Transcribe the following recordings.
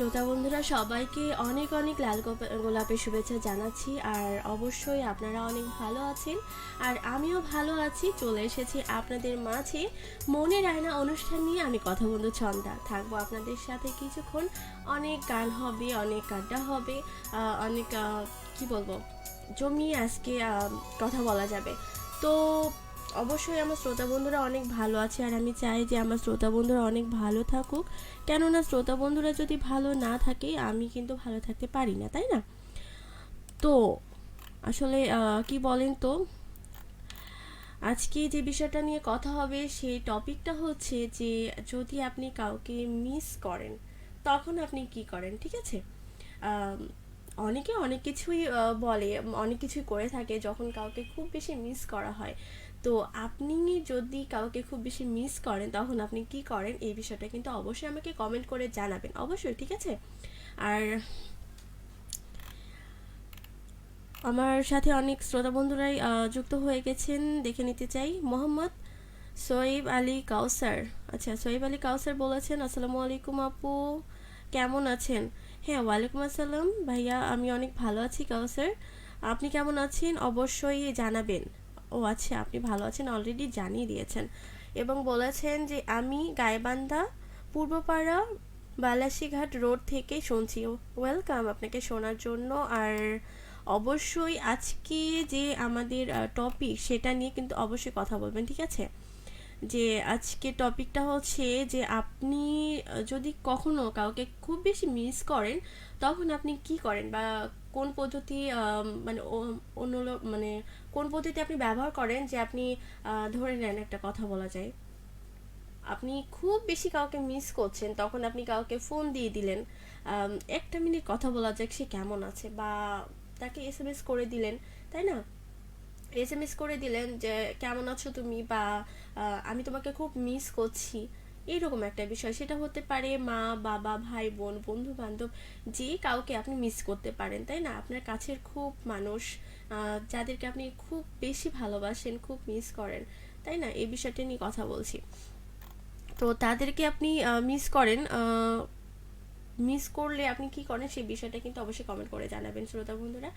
শ্রোতা বন্ধুরা সবাইকে অনেক অনেক লাল গোলাপের শুভেচ্ছা জানাচ্ছি। আর অবশ্যই আপনারা অনেক ভালো আছেন আর আমিও ভালো আছি। চলে এসেছি আপনাদের মাঝে মনের আয়না অনুষ্ঠান নিয়ে। আমি কথা বন্ধু ছন্দা থাকবো আপনাদের সাথে কিছুক্ষণ। অনেক গান হবে, অনেক আড্ডা হবে, অনেক কি বলবো, জমিয়ে আজকে কথা বলা যাবে। তো অবশ্যই আমার শ্রোতা বন্ধুরা অনেক ভালো আছে আর আমি চাই যে আমার শ্রোতা বন্ধুরা অনেক ভালো থাকুক। কেননা শ্রোতা বন্ধুরা যদি ভালো না থাকে আমি কিন্তু ভালো থাকতে পারি না, তাই না? তো আসলে কি বলেন তো, আজকে যে বিষয়টা নিয়ে কথা হবে সেই টপিকটা হচ্ছে যে যদি আপনি কাউকে মিস করেন তখন আপনি কি করেন, ঠিক আছে? আম, অনেকে অনেক কিছুই বলে, অনেক কিছুই করে থাকে যখন কাউকে খুব বেশি মিস করা হয়। তো আপনি যদি কাউকে খুব বেশি মিস করেন তখন আপনি কি করেন, এই বিষয়টা কিন্তু অবশ্যই আমাকে কমেন্ট করে জানাবেন, অবশ্যই, ঠিক আছে? আর আমার সাথে অনেক শ্রোতা বন্ধুরাই যুক্ত হয়ে গেছেন, দেখে নিতে চাই। মোহাম্মদ সোয়েব আলী কাউসার, আচ্ছা সোয়েব আলী কাউসার বলেছেন, আসসালামু আলাইকুম আপু, কেমন আছেন? হ্যাঁ, ওয়ালাইকুম আসসালাম ভাইয়া, আমি অনেক ভালো আছি কাউসার। আপনি কেমন আছেন অবশ্যই জানাবেন। ও আচ্ছা, আপনি ভালো আছেন অলরেডি জানিয়ে দিয়েছেন। এবং বলেছেন যে আমি গাইবান্ধা পূর্বপাড়া বালাসীঘাট রোড থেকে শুনছি। ওয়েলকাম আপনাকে শোনার জন্য। আর অবশ্যই আজকে যে আমাদের টপিক সেটা নিয়ে কিন্তু অবশ্যই কথা বলবেন, ঠিক আছে? যে আজকে টপিকটা হচ্ছে যে আপনি যদি কখনো কাউকে খুব বেশি মিস করেন তখন আপনি কি করেন, বা কোন পদ্ধতি মানে অন্য মানে কোন পদ্ধতি আপনি ব্যবহার করেন, যে আপনি ধরে নেন একটা কথা বলা যায়, আপনি খুব বেশি কাউকে মিস করছেন তখন আপনি কাউকে ফোন দিয়ে দিলেন, একটা মিনিট কথা বলা যাক সে কেমন আছে, বা তাকে এসএমএস করে দিলেন, তাই না? এসএমএস করে দিলেন যে কেমন আছো তুমি, বা আমি তোমাকে খুব মিস করছি, এইরকম একটা বিষয়। সেটা হতে পারে মা, বাবা, ভাই, বোন, বন্ধু বান্ধব, যে কাউকে আপনি মিস করতে পারেন, তাই না? আপনার কাছের খুব মানুষ, যাদেরকে আপনি খুব বেশি ভালোবাসেন, খুব মিস করেন, তাই না? এই বিষয়টা নিয়ে কথা বলছি। তো তাদেরকে আপনি মিস করেন, মিস করলে আপনি কি করেন সেই বিষয়টা কিন্তু অবশ্যই কমেন্ট করে জানাবেন শ্রোতা বন্ধুরা।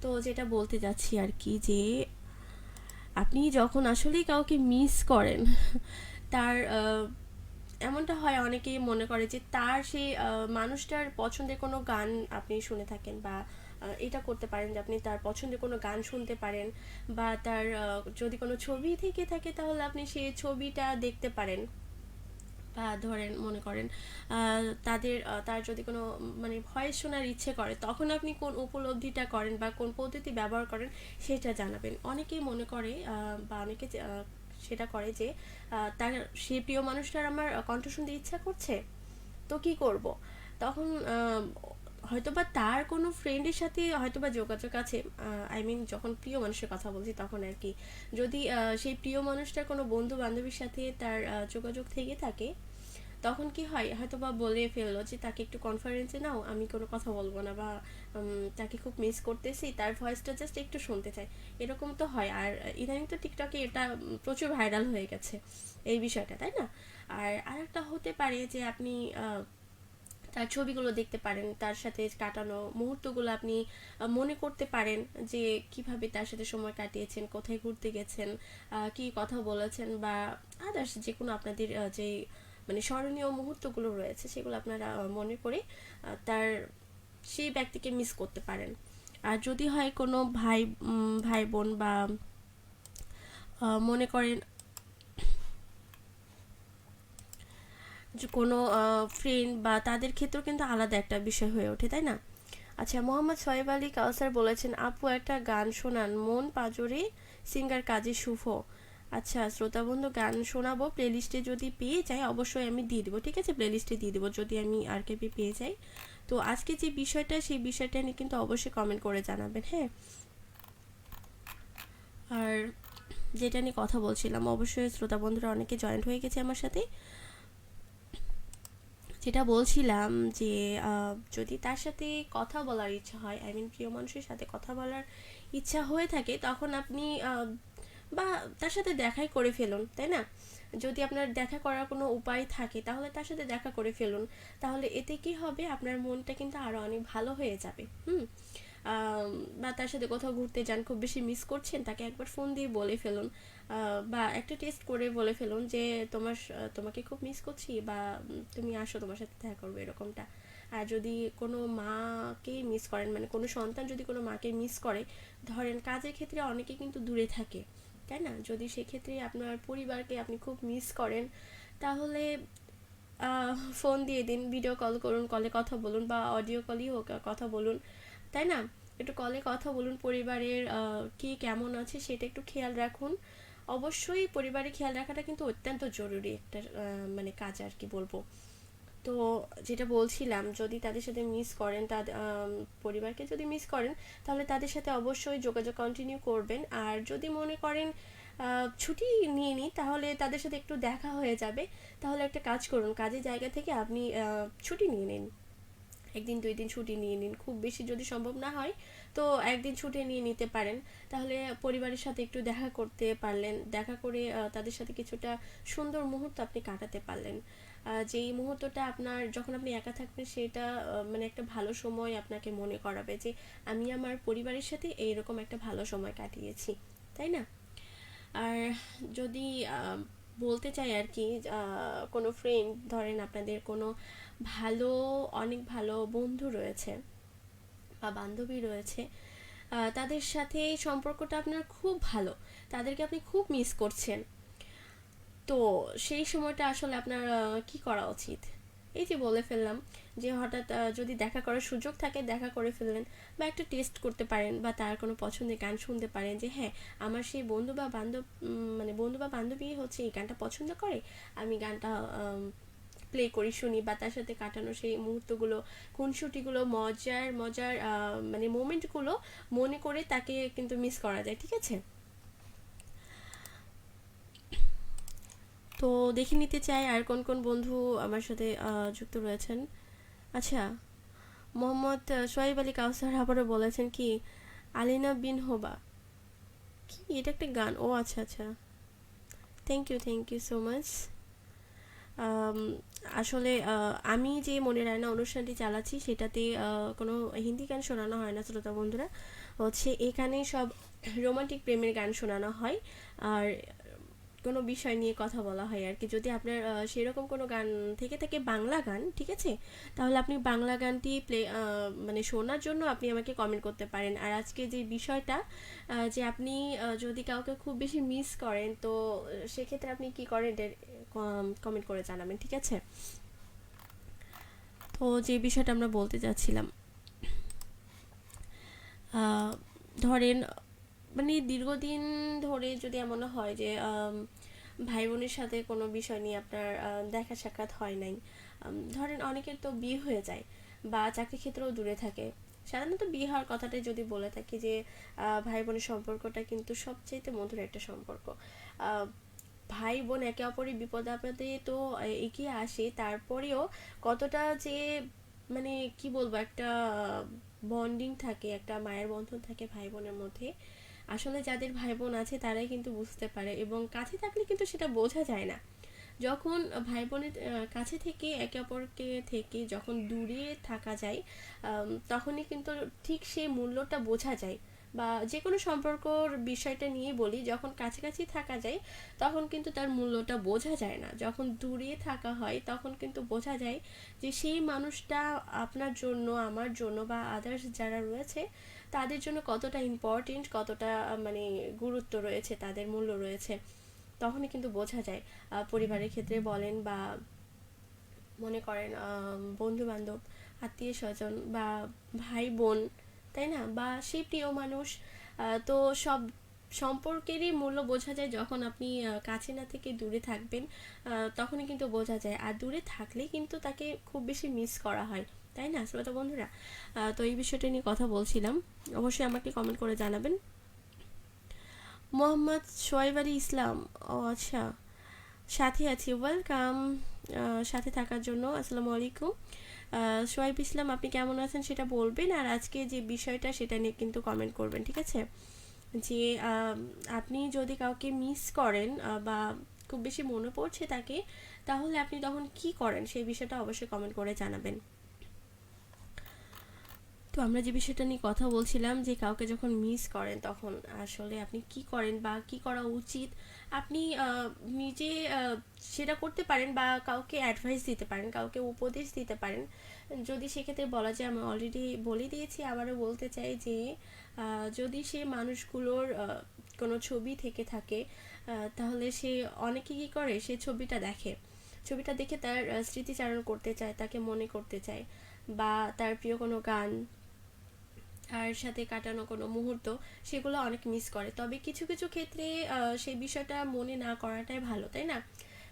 তো যেটা বলতে যাচ্ছি আর কি, যে আপনি যখন আসলেই কাউকে মিস করেন তার এমনটা হয়, অনেকেই মনে করে যে তার সেই মানুষটার পছন্দের কোনো গান আপনি শুনে থাকেন, বা এটা করতে পারেন যে আপনি তার পছন্দের কোনো গান শুনতে পারেন, বা তার যদি কোনো ছবি থেকে থাকে তাহলে আপনি সেই ছবিটা দেখতে পারেন, বা ধরেন মনে করেন তার যদি কোনো মানে ভয়েস শোনার ইচ্ছে করে তখন আপনি কোন উপলব্ধিটা করেন বা কোন পদ্ধতি ব্যবহার করেন সেটা জানাবেন। অনেকেই মনে করে বা অনেকে সেটা করে যে তার সেই প্রিয় মানুষটার আমার কণ্ঠ শুনতে ইচ্ছা করছে, তো কি করব? তখন হয়তোবা তার কোনো ফ্রেন্ডের সাথে হয়তোবা যোগাযোগ আছে, আই মিন যখন প্রিয় মানুষের কথা বলছি তখন আর কি, যদি সেই প্রিয় মানুষটার কোনো বন্ধু বান্ধবীর সাথে তার যোগাযোগ থেকে থাকে, তখন কি হয়, হয়তো বা বলে ফেললো যে তাকে একটু কনফারেন্সে নাও, আমি কোনো কথা বলবো না, বা তাকে খুব মিস করতেছি, তার ভয়েসটা জাস্ট একটু শুনতে চাই, এরকম তো হয়। আর ইদানিং তো টিকটকে এটা প্রচুর ভাইরাল হয়ে গেছে এই বিষয়টা, তাই না? আর আরেকটা হতে পারে যে আপনি তার ছবিগুলো দেখতে পারেন, তার সাথে কাটানো মুহূর্তগুলো আপনি মনে করতে পারেন, যে কিভাবে তার সাথে সময় কাটিয়েছেন, কোথায় ঘুরতে গেছেন, কি কথা বলেছেন, বা আদার্স যে কোনো আপনাদের যে মানে স্মরণীয় মুহূর্তগুলো রয়েছে সেগুলো আপনারা মনে করে তার সেই ব্যক্তিকে মিস করতে পারেন। আর যদি হয় কোনো ভাই বোন, বা মনে করেন যে কোনো ফ্রেন্ড, বা তাদের ক্ষেত্রেও কিন্তু আলাদা একটা বিষয় হয়ে ওঠে, তাই না? আচ্ছা, মোহাম্মদ সোহেব আলী কাউসার বলেছেন, আপু একটা গান শোনান, মন পাজরে, সিঙ্গার কাজী শুভ। আচ্ছা শ্রোতা বন্ধু, গান শোনাবো, প্লেলিস্টে যদি পেয়ে যাই অবশ্যই আমি দিয়ে দেবো, ঠিক আছে? প্লেলিস্টে দিয়ে দেবো যদি আমি আরকেবি পেয়ে যাই। তো আজকে যে বিষয়টা সেই বিষয়টা নিয়ে কিন্তু অবশ্যই কমেন্ট করে জানাবেন, হ্যাঁ? আর যেটা নিয়ে কথা বলছিলাম, অবশ্যই শ্রোতা বন্ধুরা অনেকে জয়েন্ট হয়ে গেছে আমার সাথে। যেটা বলছিলাম যে যদি তার সাথে কথা বলার ইচ্ছা হয়, আই মিন প্রিয় মানুষের সাথে কথা বলার ইচ্ছা হয়ে থাকে, তখন আপনি বা তার সাথে দেখাই করে ফেলুন, তাই না? যদি আপনার দেখা করার কোনো উপায় থাকে তাহলে তার সাথে দেখা করে ফেলুন। তাহলে এতে কি হবে, আপনার মনটা কিন্তু আরও অনেক ভালো হয়ে যাবে। বা তার সাথে কোথাও ঘুরতে যান, খুব বেশি মিস করছেন, তাকে একবার ফোন দিয়ে বলে ফেলুন, বা একটা টেস্ট করে বলে ফেলুন যে তোমাকে খুব মিস করছি, বা তুমি আসো, তোমার সাথে দেখা করবো, এরকমটা। আর যদি কোনো মাকে মিস করেন, মানে কোনো সন্তান যদি কোনো মাকে মিস করে, ধরেন কাজের ক্ষেত্রে অনেকে কিন্তু দূরে থাকে, তাই না? যদি সেক্ষেত্রে আপনার পরিবারকে আপনি খুব মিস করেন, তাহলে ফোন দিয়ে দিন, ভিডিও কল করুন, কলে কথা বলুন, বা অডিও কলই হোক, কথা বলুন, তাই না? একটু কলে কথা বলুন, পরিবারের কে কেমন আছে সেটা একটু খেয়াল রাখুন। অবশ্যই পরিবারের খেয়াল রাখাটা কিন্তু অত্যন্ত জরুরি একটা মানে কাজ আর কি বলবো। তো যেটা বলছিলাম, যদি তাদের সাথে মিস করেন, তাদের পরিবারকে যদি মিস করেন, তাহলে তাদের সাথে অবশ্যই যোগাযোগ কন্টিনিউ করবেন। আর যদি মনে করেন ছুটি নিয়ে নিই, তাহলে তাদের সাথে একটু দেখা হয়ে যাবে। তাহলে একটা কাজ করুন, কাজের জায়গা থেকে আপনি ছুটি নিয়ে নিন, 1 দিন 2 দিন ছুটি নিয়ে নিন। খুব বেশি যদি সম্ভব না হয় তো 1 দিন ছুটি নিয়ে নিতে পারেন। তাহলে পরিবারের সাথে একটু দেখা করতে পারলেন, দেখা করে তাদের সাথে কিছুটা সুন্দর মুহূর্ত আপনি কাটাতে পারলেন। যেই মুহূর্তটা আপনার, যখন আপনি একা থাকবেন, সেটা মানে একটা ভালো সময় আপনাকে মনে করাবে যে আমি আমার পরিবারের সাথে এইরকম একটা ভালো সময় কাটিয়েছি, তাই না? আর যদি বলতে চাই আর কি, কোনো ফ্রেন্ড, ধরেন আপনাদের কোনো ভালো, অনেক ভালো বন্ধু রয়েছে বা বান্ধবী রয়েছে, তাদের সাথে সম্পর্কটা আপনার খুব ভালো, তাদেরকে আপনি খুব মিস করছেন, তো সেই সময়টা আসলে আপনার কি করা উচিত? এই যে বলে ফেললাম যে হঠাৎ যদি দেখা করার সুযোগ থাকে, দেখা করে ফেললেন, বা একটা টেস্ট করতে পারেন, বা তার কোনো পছন্দের গান শুনতে পারেন, যে হ্যাঁ, আমার সেই মানে বন্ধু বা বান্ধবী হচ্ছে এই গানটা পছন্দ করে, আমি গানটা প্লে করি, শুনি, বা তার সাথে কাটানো সেই মুহূর্তগুলো, খুনসুটিগুলো, মজার মজার মানে মোমেন্টগুলো মনে করে তাকে কিন্তু মিস করা যায়, ঠিক আছে? তো দেখে নিতে চাই আর কোন কোন বন্ধু আমার সাথে যুক্ত রয়েছেন। আচ্ছা, মোহাম্মদ সোহাইব আলী কাউসার আবারও বলেছেন কি, আলিনা বিন হোবা, কি এটা একটা গান? ও আচ্ছা আচ্ছা, থ্যাংক ইউ সো মাচ। আম, আসলে আমি যে মনে রান্না অনুষ্ঠানটি চালাচ্ছি, সেটাতে কোনো হিন্দি গান শোনানো হয় না শ্রোতা বন্ধুরা, হচ্ছে এখানে সব রোমান্টিক প্রেমের গান শোনানো হয়। আর কোনো বিষয় নিয়ে কথা বলা হয় আর কি। যদি আপনার সেরকম কোনো গান থেকে থাকে, বাংলা গান, ঠিক আছে, তাহলে আপনি বাংলা গানটি মানে শোনার জন্য আপনি আমাকে কমেন্ট করতে পারেন। আর আজকে যে বিষয়টা, যে আপনি যদি কাউকে খুব বেশি মিস করেন, তো সেক্ষেত্রে আপনি কি করেন, কমেন্ট করে জানাবেন, ঠিক আছে? তো যে বিষয়টা আমরা বলতে যাচ্ছিলাম, আহ, ধরেন মানে দীর্ঘদিন ধরে যদি এমন হয় যে ভাই বোনের সাথে কোনো বিষয় নিয়ে আপনার দেখা সাক্ষাৎ হয় নাই, ধরেন অনেকের তো বিয়ে হয়ে যায়, বা চাকরি ক্ষেত্রেও দূরে থাকে। সাধারণত বিয়ে হওয়ার কথাটাই যদি বলে থাকি, যে ভাই বোনের সম্পর্কটা কিন্তু সবচেয়ে মধুর একটা সম্পর্ক। আহ, ভাই বোন একে অপরের বিপদ আপদে তো এগিয়ে আসে, তারপরেও কতটা যে মানে কি বলবো, একটা বন্ডিং থাকে, একটা মায়ের বন্ধন থাকে ভাই বোনের মধ্যে, আসলে যাদের ভাই বোন আছে তারাই কিন্তু বুঝতে পারে, এবং কাছে থাকলে কিন্তু সেটা বোঝা যায় না। যখন ভাই বোনের কাছে থেকে একে অপরকে থেকে যখন দূরে থাকা যায়, তখনই কিন্তু ঠিক সেই মূল্যটা বোঝা যায়। বা যে কোনো সম্পর্কর বিষয়টা নিয়ে বলি, যখন কাছাকাছি থাকা যায় তখন কিন্তু তার মূল্যটা বোঝা যায় না, যখন দূরে থাকা হয় তখন কিন্তু বোঝা যায় যে সেই মানুষটা আপনার জন্য, আমার জন্য, বা আদার্স যারা রয়েছে তাদের জন্য কতটা ইম্পর্টেন্ট, কতটা মানে গুরুত্ব রয়েছে, তাদের মূল্য রয়েছে, তখনই কিন্তু বোঝা যায়। পরিবারের ক্ষেত্রে বলেন, বা মনে করেন বন্ধু বান্ধব, আত্মীয় স্বজন, বা ভাই বোন, তাই না? বা সেই প্রিয় মানুষ, তো সব সম্পর্কেরই মূল্য বোঝা যায় যখন আপনি কাছে না থেকে দূরে থাকবেন, তখনই কিন্তু বোঝা যায়। আর দূরে থাকলেই কিন্তু তাকে খুব বেশি মিস করা হয়, তাই না শ্রোতা বন্ধুরা? তো এই বিষয়টা নিয়ে কথা বলছিলাম, অবশ্যই আমাকে কমেন্ট করে জানাবেন। মোহাম্মদ সোয়াইব আলী ইসলাম, ও আচ্ছা, সাথে আছি, ওয়েলকাম সাথে থাকার জন্য। আসসালামু আলাইকুম। সোয়াইব ইসলাম, আপনি কেমন আছেন সেটা বলবেন, আর আজকে যে বিষয়টা সেটা নিয়ে কিন্তু কমেন্ট করবেন, ঠিক আছে? যে আপনি যদি কাউকে মিস করেন বা খুব বেশি মনে পড়ছে তাকে, তাহলে আপনি তখন কি করেন সেই বিষয়টা অবশ্যই কমেন্ট করে জানাবেন। তো আমরা যে বিষয়টা নিয়ে কথা বলছিলাম যে কাউকে যখন মিস করেন তখন আসলে আপনি কি করেন বা কি করা উচিত, আপনি নিজে সেটা করতে পারেন বা কাউকে অ্যাডভাইস দিতে পারেন, কাউকে উপদেশ দিতে পারেন। যদি সেক্ষেত্রে বলা যায়, আমি অলরেডি বলে দিয়েছি, আবারও বলতে চাই যে যদি সে মানুষগুলোর কোনো ছবি থেকে থাকে, তাহলে সে অনেকে কী করে, সে ছবিটা দেখে, ছবিটা দেখে তার স্মৃতিচারণ করতে চায়, তাকে মনে করতে চায়, বা তার প্রিয় কোনো গান আর সাথে কাটানো কোনো মুহূর্ত, সেগুলো অনেক মিস করে। তবে কিছু কিছু ক্ষেত্রে সেই বিষয়টা মনে না করাটাই ভালো, তাই না?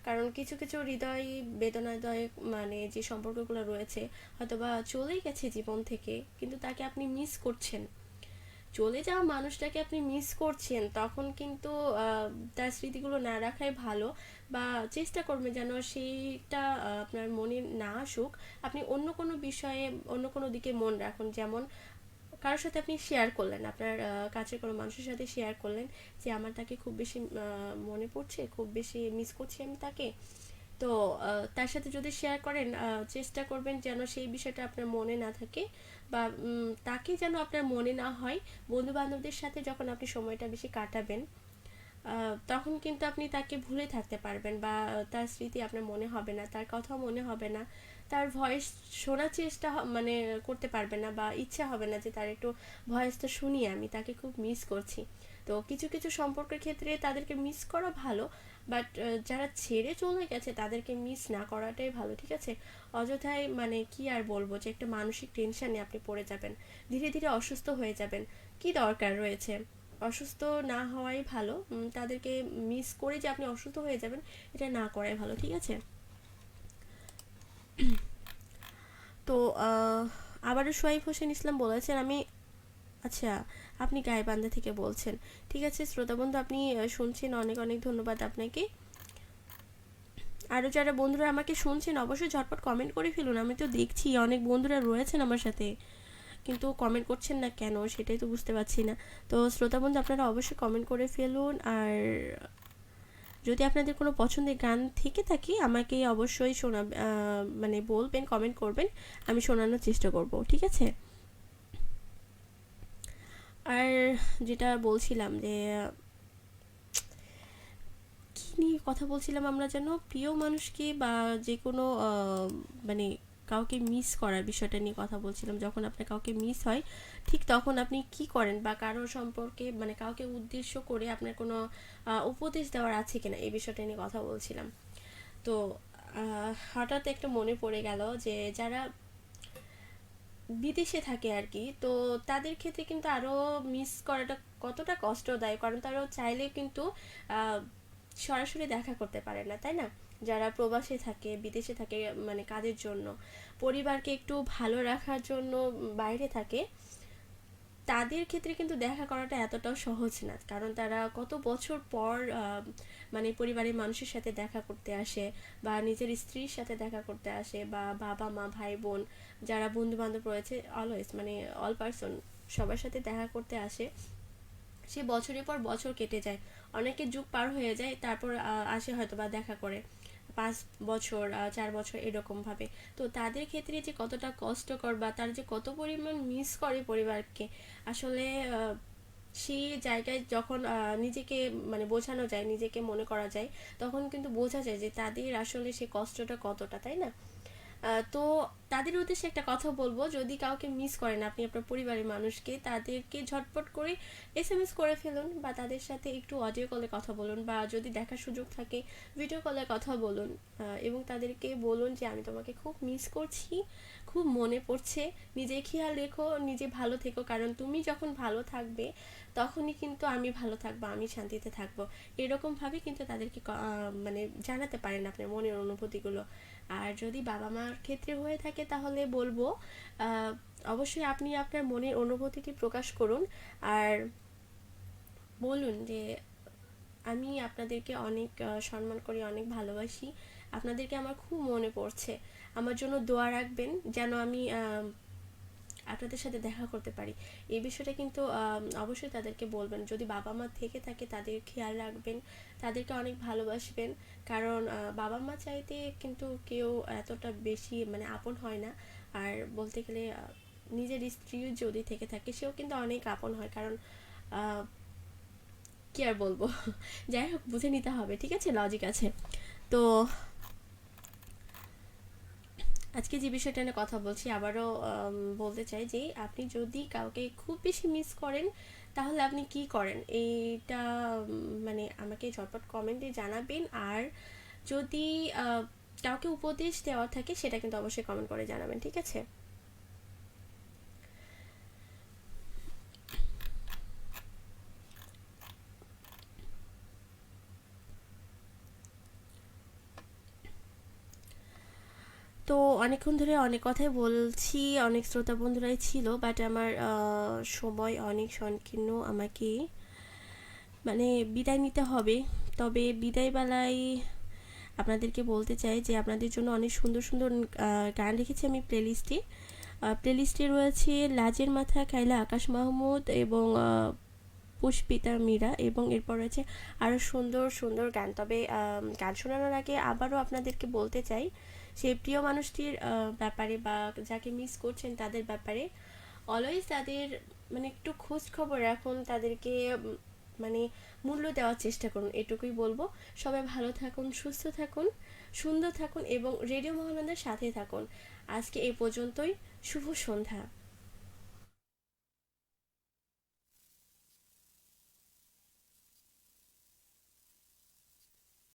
কারণ কিছু কিছু হৃদয় বেদনাদায়ক মানে যে সম্পর্কগুলো রয়েছে, হয়তোবা চলেই গেছে জীবন থেকে, কিন্তু তাকে আপনি মিস করছেন, চলে যাওয়া মানুষটাকে আপনি মিস করছেন, তখন কিন্তু তার স্মৃতিগুলো না রাখাই ভালো। বা চেষ্টা করবেন যেন সেইটা আপনার মনে না আসুক। আপনি অন্য কোনো বিষয়ে, অন্য কোনো দিকে মন রাখুন। যেমন কারোর সাথে আপনি শেয়ার করলেন, আপনার কাছের কোনো মানুষের সাথে শেয়ার করলেন যে আমার তাকে খুব বেশি মনে পড়ছে, খুব বেশি মিস করছি আমি তাকে। তো তার সাথে যদি শেয়ার করেন, চেষ্টা করবেন যেন সেই বিষয়টা আপনার মনে না থাকে, বা তাকে যেন আপনার মনে না হয়। বন্ধু বান্ধবদের সাথে যখন আপনি সময়টা বেশি কাটাবেন, তখন কিন্তু আপনি তাকে ভুলে থাকতে পারবেন, বা তার স্মৃতি আপনার মনে হবে না, তার কথা মনে হবে না, তার ভয়েস শোনার চেষ্টা মানে করতে পারবে না, বা ইচ্ছা হবে না যে তার একটু ভয়েসটা শুনি, আমি তাকে খুব মিস করছি। তো কিছু কিছু সম্পর্কের ক্ষেত্রে তাদেরকে মিস করা ভালো, বাট যারা ছেড়ে চলে গেছে তাদেরকে মিস না করাটাই ভালো, ঠিক আছে? অযথাই মানে কি আর বলবো, যে একটা মানসিক টেনশনে আপনি পড়ে যাবেন, ধীরে ধীরে অসুস্থ হয়ে যাবেন, কি দরকার রয়েছে? অসুস্থ না হওয়াই ভালো। তাদেরকে মিস করে যে আপনি অসুস্থ হয়ে যাবেন, এটা না করাই ভালো, ঠিক আছে? তো আবারও সোহাইব হোসেন ইসলাম বলেছেন, আমি, আচ্ছা, আপনি গাইবান্ধা থেকে বলছেন। ঠিক আছে শ্রোতাবন্ধু, আপনি শুনছেন, অনেক অনেক ধন্যবাদ আপনাকে। আরও যারা বন্ধুরা আমাকে শুনছেন অবশ্যই ঝটপট কমেন্ট করে ফেলুন। আমি তো দেখছি অনেক বন্ধুরা রয়েছেন আমার সাথে, কিন্তু কমেন্ট করছেন না কেন, সেটাই তো বুঝতে পারছি না। তো শ্রোতাবন্ধু, আপনারা অবশ্যই কমেন্ট করে ফেলুন। আর যদি আপনাদের কোনো পছন্দের গান থেকে থাকে, আমাকে অবশ্যই শোনা মানে বলবেন, কমেন্ট করবেন, আমি শোনানোর চেষ্টা করব, ঠিক আছে? আর যেটা বলছিলাম যে কী নিয়ে কথা বলছিলাম আমরা, যেন প্রিয় মানুষকে বা যে কোনো মানে কাউকে মিস করার বিষয়টা নিয়ে কথা বলছিলাম। যখন আপনার কাউকে মিস হয়, ঠিক তখন আপনি কি করেন, বা কারো সম্পর্কে মানে কাউকে উদ্দেশ্য করে আপনার কোনো উপদেশ দেওয়ার আছে কিনা, এই বিষয়টা নিয়ে কথা বলছিলাম। তো হঠাৎ একটা মনে পড়ে গেল যে যারা বিদেশে থাকে আর কি, তো তাদের ক্ষেত্রে কিন্তু আরও মিস করাটা কতটা কষ্টদায়ক, কারণ তারাও চাইলে কিন্তু আহ, সরাসরি দেখা করতে পারে না, তাই না? যারা প্রবাসে থাকে, বিদেশে থাকে, মানে কাজের জন্য, পরিবারকে একটু ভালো রাখার জন্য বাইরে থাকে, তাদের ক্ষেত্রে কিন্তু দেখা করাটা এতটাও সহজ না, কারণ তারা কত বছর পর মানে পরিবারের মানুষের সাথে দেখা করতে আসে, বা নিজের স্ত্রীর সাথে দেখা করতে আসে, বা বাবা মা ভাই বোন যারা বন্ধু বান্ধব রয়েছে, অলওয়েজ মানে অল পার্সন সবার সাথে দেখা করতে আসে। সে বছরের পর বছর কেটে যায়, অনেকের যুগ পার হয়ে যায়, তারপর আসে হয়তো বা দেখা করে 5 বছর 4 বছর এরকম ভাবে। তো তাদের ক্ষেত্রে যে কতটা কষ্টকর, বা তার যে কত পরিমাণ মিস করে পরিবারকে, আসলে সেই জায়গায় যখন নিজেকে মানে বোঝানো যায়, নিজেকে মনে করা যায়, তখন কিন্তু বোঝা যায় যে তাদের আসলে সে কষ্টটা কতটা, তাই না? তো তাদের উদ্দেশ্যে একটা কথা বলবো, যদি কাউকে মিস করেন আপনি আপনার পরিবারের মানুষকে, তাদেরকে ঝটপট করে এসএমএস করে ফেলুন, বা তাদের সাথে একটু অডিও কলে কথা বলুন, বা যদি দেখার সুযোগ থাকে ভিডিও কলে কথা বলুন। এবং তাদেরকে বলুন যে আমি তোমাকে খুব মিস করছি, খুব মনে পড়ছে, নিজে খেয়াল রেখো, নিজে ভালো থেকো, কারণ তুমি যখন ভালো থাকবে তখনই কিন্তু আমি ভালো থাকবো, আমি শান্তিতে থাকবো। এরকমভাবে কিন্তু তাদেরকে মানে জানাতে পারেন আপনার মনের অনুভূতিগুলো। আর যদি বাবা মার ক্ষেত্রে হয়ে থাকে তাহলে বলবো অবশ্যই আপনি আপনার মনের অনুভূতিটি প্রকাশ করুন, আর বলুন যে আমি আপনাদেরকে অনেক সম্মান করি, অনেক ভালোবাসি, আপনাদেরকে আমার খুব মনে পড়ছে, আমার জন্য দোয়া রাখবেন যেন আমি আপনাদের সাথে দেখা করতে পারি। এই বিষয়টা কিন্তু অবশ্যই তাদেরকে বলবেন। যদি বাবা মা থেকে থাকে তাদের খেয়াল রাখবেন, তাদেরকে অনেক ভালোবাসবেন। কারণ বাবা মা চাইতে কিন্তু কেউ এতটা বেশি মানে আপন হয় না। আর বলতে গেলে নিজের স্ত্রীও যদি থেকে থাকে সেও কিন্তু অনেক আপন হয়। কারণ কি আর বলবো যাই হোক, বুঝে নিতে হবে, ঠিক আছে, লজিক আছে। তো আজকে যে বিষয়টা নিয়ে কথা বলছি আবারও বলতে চাই যে আপনি যদি কাউকে খুব বেশি মিস করেন তাহলে আপনি কি করেন, এইটা মানে আমাকে ঝটপট কমেন্টে জানাবেন। আর যদি কাউকে উপদেশ দেওয়া থাকে সেটা কিন্তু অবশ্যই কমেন্ট করে জানাবেন, ঠিক আছে। তো অনেকক্ষণ ধরে অনেক কথাই বলছি, অনেক শ্রোতা বন্ধুরাই ছিল, বাট আমার সময় অনেক সংকীর্ণ, আমাকে মানে বিদায় নিতে হবে। তবে বিদায় বেলায় আপনাদেরকে বলতে চাই যে আপনাদের জন্য অনেক সুন্দর সুন্দর গান রেখেছি আমি প্লেলিস্টে রয়েছে লাজের মাথা কাইলা আকাশ মাহমুদ এবং পুষ্পিতা মীরা, এবং এরপর রয়েছে আরও সুন্দর সুন্দর গান। তবে গান শোনানোর আগে আবারও আপনাদেরকে বলতে চাই সেই প্রিয় মানুষটির ব্যাপারে বা যাকে মিস করছেন তাদের ব্যাপারে অলওয়েজ তাদের মানে একটু খোঁজ খবর রাখুন, তাদেরকে মানে মূল্য দেওয়ার চেষ্টা করুন, এটুকুই বলবো। সবাই ভালো থাকুন, সুস্থ থাকুন, সুন্দর থাকুন এবং রেডিও মহানন্দার সাথে থাকুন। আজকে এই পর্যন্তই। শুভ সন্ধ্যা।